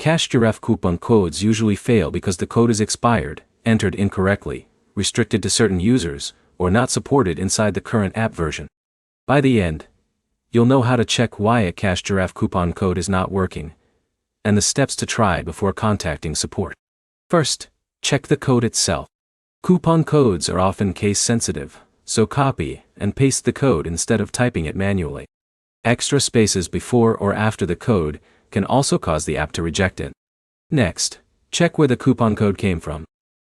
Cash Giraffe coupon codes usually fail because the code is expired, entered incorrectly, restricted to certain users, or not supported inside the current app version. By the end, you'll know how to check why a Cash Giraffe coupon code is not working, and the steps to try before contacting support. First, check the code itself. Coupon codes are often case-sensitive, so copy and paste the code instead of typing it manually. Extra spaces before or after the code can also cause the app to reject it. Next, check where the coupon code came from.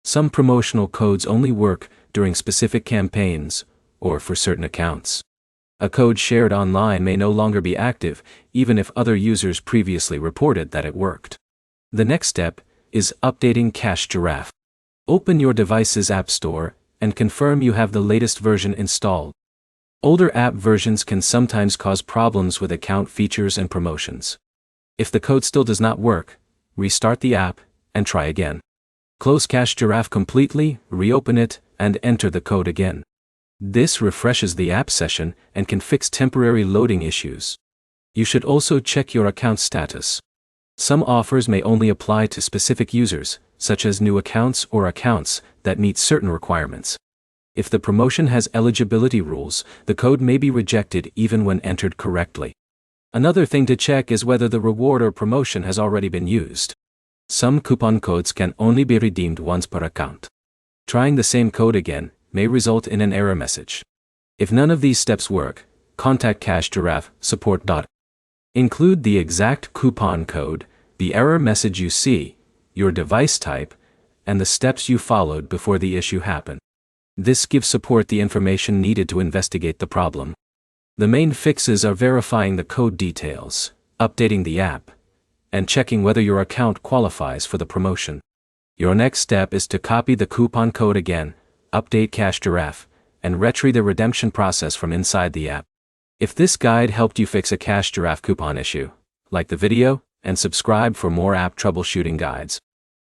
Some promotional codes only work during specific campaigns or for certain accounts. A code shared online may no longer be active, even if other users previously reported that it worked. The next step is updating Cash Giraffe. Open your device's App Store and confirm you have the latest version installed. Older app versions can sometimes cause problems with account features and promotions. If the code still does not work, restart the app and try again. Close Cash Giraffe completely, reopen it, and enter the code again. This refreshes the app session and can fix temporary loading issues. You should also check your account status. Some offers may only apply to specific users, such as new accounts or accounts that meet certain requirements. If the promotion has eligibility rules, the code may be rejected even when entered correctly. Another thing to check is whether the reward or promotion has already been used. Some coupon codes can only be redeemed once per account. Trying the same code again may result in an error message. If none of these steps work, contact Cash Giraffe support. Include the exact coupon code, the error message you see, your device type, and the steps you followed before the issue happened. This gives support the information needed to investigate the problem. The main fixes are verifying the code details, updating the app, and checking whether your account qualifies for the promotion. Your next step is to copy the coupon code again, update Cash Giraffe, and retrieve the redemption process from inside the app. If this guide helped you fix a Cash Giraffe coupon issue, like the video and subscribe for more app troubleshooting guides.